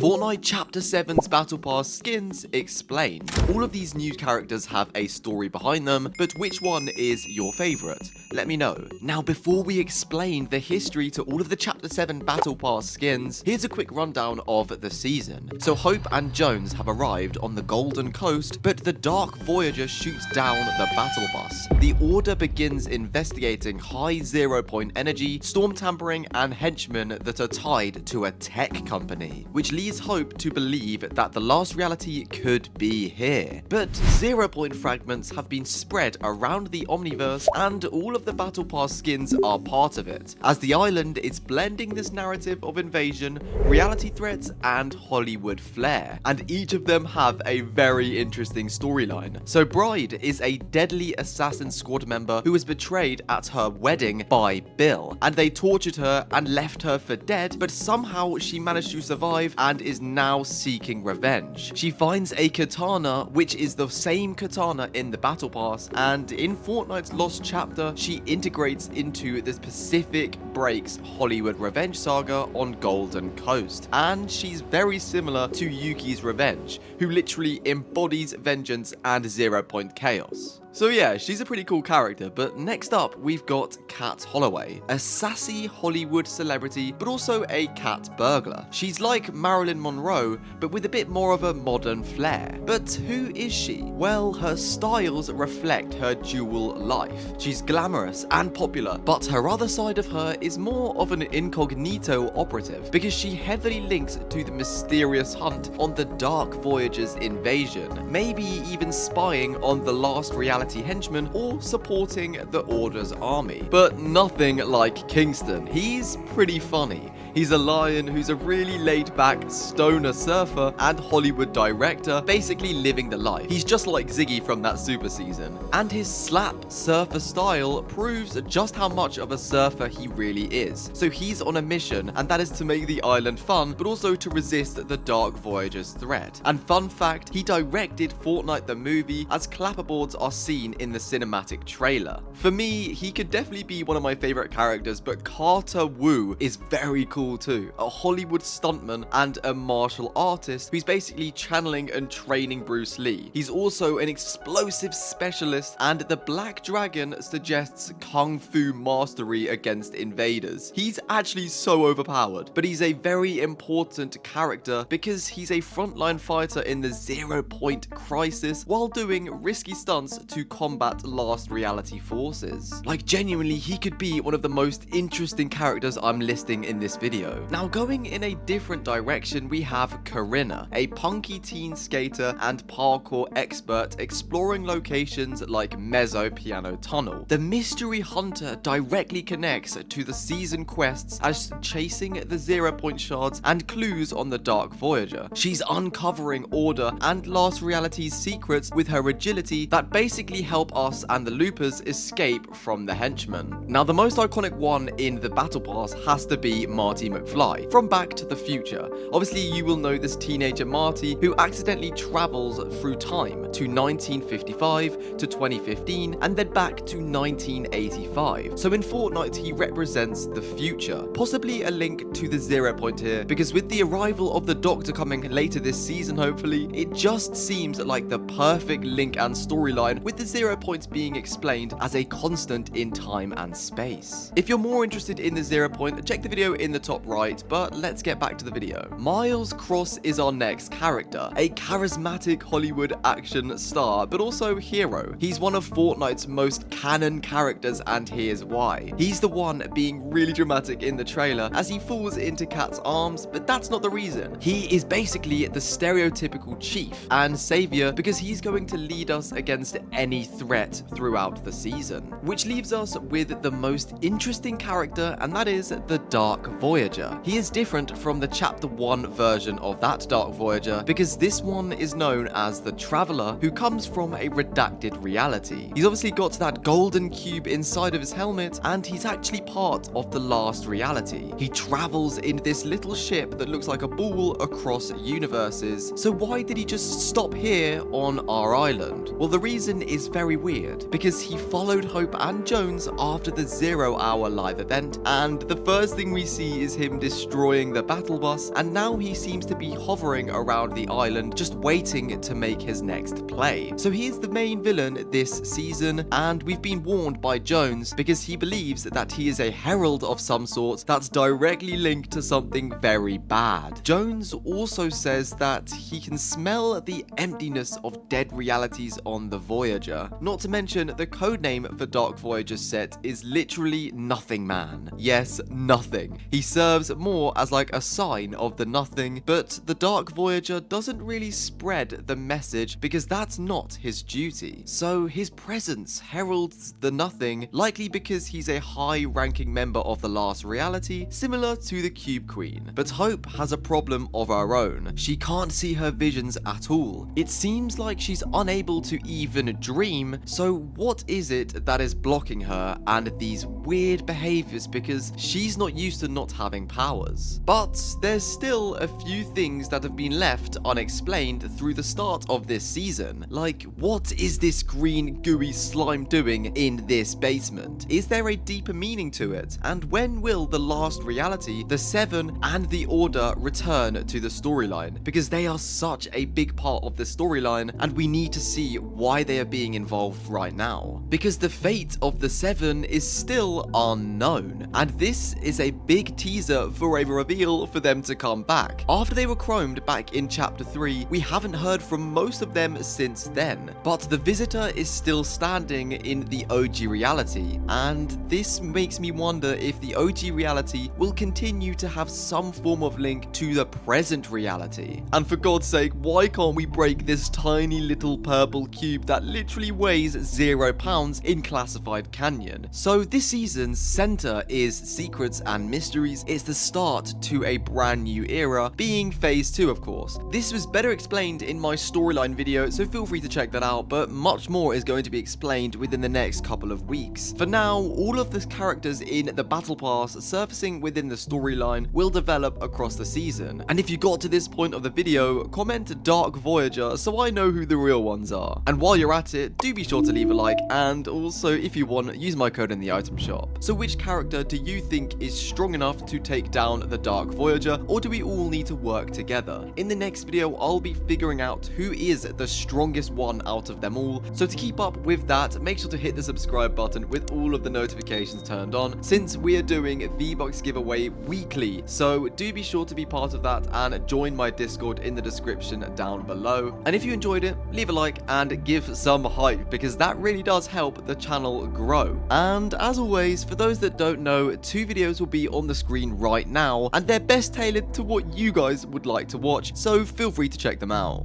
Fortnite Chapter 7's Battle Pass skins explained. All of these new characters have a story behind them, but which one is your favorite? Let me know. Now, before we explain the history to all of the Chapter 7 Battle Pass skins, here's a quick rundown of the season. So Hope and Jones have arrived on the Golden Coast, but the Dark Voyager shoots down the battle bus. The Order begins investigating high 0-point energy, storm tampering, and henchmen that are tied to a tech company, which leads Hope to believe that the last reality could be here. But 0-point fragments have been spread around the Omniverse, and all of the Battle Pass skins are part of it, as the island is blending this narrative of invasion, reality threats, and Hollywood flair, and each of them have a very interesting storyline. So Bride is a deadly assassin squad member who was betrayed at her wedding by Bill, and they tortured her and left her for dead, but somehow she managed to survive and is now seeking revenge. She finds a katana, which is the same katana in the Battle Pass, and in Fortnite's Lost Chapter, she integrates into the Pacific Breaks Hollywood revenge saga on Golden Coast, and she's very similar to Yuki's revenge, who literally embodies vengeance and 0-point chaos. So yeah, she's a pretty cool character, but next up we've got Kat Holloway, a sassy Hollywood celebrity, but also a cat burglar. She's like Marilyn Monroe, but with a bit more of a modern flair. But who is she? Well, her styles reflect her dual life. She's glamorous and popular, but her other side of her is more of an incognito operative, because she heavily links to the mysterious hunt on the Dark Voyager's invasion, maybe even spying on the last reality henchmen or supporting the Order's army. But nothing like Kingston. He's pretty funny. He's a lion who's a really laid-back stoner surfer and Hollywood director, basically living the life. He's just like Ziggy from that Super season. And his slap surfer style proves just how much of a surfer he really is. So he's on a mission, and that is to make the island fun, but also to resist the Dark Voyager's threat. And fun fact, he directed Fortnite the movie, as clapperboards are seen in the cinematic trailer. For me, he could definitely be one of my favorite characters, but Carter Wu is very cool too, a Hollywood stuntman and a martial artist who's basically channeling and training Bruce Lee. He's also an explosive specialist, and the Black Dragon suggests kung fu mastery against invaders. He's actually so overpowered, but he's a very important character because he's a frontline fighter in the 0-point crisis while doing risky stunts to combat last reality forces. Like, genuinely, he could be one of the most interesting characters I'm listing in this video. Now, going in a different direction, we have Corinna, a punky teen skater and parkour expert exploring locations like Mezzo Piano Tunnel. The mystery hunter directly connects to the season quests as chasing the 0-point shards and clues on the Dark Voyager. She's uncovering Order and Last Reality's secrets with her agility that basically help us and the loopers escape from the henchmen. Now, the most iconic one in the Battle Pass has to be Marty McFly from Back to the Future. Obviously, you will know this teenager Marty who accidentally travels through time to 1955 to 2015 and then back to 1985. So in Fortnite, he represents the future. Possibly a link to the 0-point here, because with the arrival of the Doctor coming later this season, hopefully, it just seems like the perfect link and storyline, with the 0-points being explained as a constant in time and space. If you're more interested in the 0-point, check the video in the top right, but let's get back to the video. Miles Cross is our next character, a charismatic Hollywood action star, but also hero. He's one of Fortnite's most canon characters, and here's why. He's the one being really dramatic in the trailer as he falls into Kat's arms, but that's not the reason. He is basically the stereotypical chief and savior because he's going to lead us against any threat throughout the season. Which leaves us with the most interesting character, and that is the Dark Voyager. He is different from the Chapter 1 version of that Dark Voyager because this one is known as the Traveler, who comes from a redacted reality. He's obviously got that golden cube inside of his helmet, and he's actually part of the last reality. He travels in this little ship that looks like a ball across universes. So why did he just stop here on our island? Well, the reason is very weird, because he followed Hope and Jones after the 0 Hour live event, and the first thing we see is is him destroying the battle bus, and now he seems to be hovering around the island just waiting to make his next play. So he is the main villain this season, and we've been warned by Jones because he believes that he is a herald of some sort that's directly linked to something very bad. Jones also says that he can smell the emptiness of dead realities on the Voyager. Not to mention, the codename for Dark Voyager's set is literally Nothing Man. Yes, nothing. He serves more as like a sign of the nothing, but the Dark Voyager doesn't really spread the message because that's not his duty. So his presence heralds the nothing, likely because he's a high-ranking member of the last reality, similar to the Cube Queen. But Hope has a problem of her own. She can't see her visions at all. It seems like she's unable to even dream, so what is it that is blocking her and these weird behaviors, because she's not used to not having powers? But there's still a few things that have been left unexplained through the start of this season. Like, what is this green gooey slime doing in this basement? Is there a deeper meaning to it? And when will the last reality, the Seven, and the Order return to the storyline? Because they are such a big part of the storyline, and we need to see why they are being involved right now. Because the fate of the Seven is still unknown, and this is a big teaser for a reveal for them to come back. After they were chromed back in Chapter 3, we haven't heard from most of them since then, but the Visitor is still standing in the OG reality, and this makes me wonder if the OG reality will continue to have some form of link to the present reality. And for God's sake, why can't we break this tiny little purple cube that literally weighs 0 pounds in Classified Canyon? So this season's center is secrets and mysteries. It's the start to a brand new era, being phase 2 of course. This was better explained in my storyline video, so feel free to check that out, but much more is going to be explained within the next couple of weeks. For now, all of the characters in the Battle Pass surfacing within the storyline will develop across the season. And if you got to this point of the video, comment Dark Voyager so I know who the real ones are. And while you're at it, do be sure to leave a like, and also if you want, use my code in the item shop. So which character do you think is strong enough to take down the Dark Voyager, or do we all need to work together? In the next video, I'll be figuring out who is the strongest one out of them all, so to keep up with that, make sure to hit the subscribe button with all of the notifications turned on, since we are doing V-Bucks giveaway weekly. So do be sure to be part of that and join my Discord in the description down below. And if you enjoyed it, leave a like and give some hype, because that really does help the channel grow. And as always, for those that don't know, 2 videos will be on the screen right now, and they're best tailored to what you guys would like to watch, so feel free to check them out.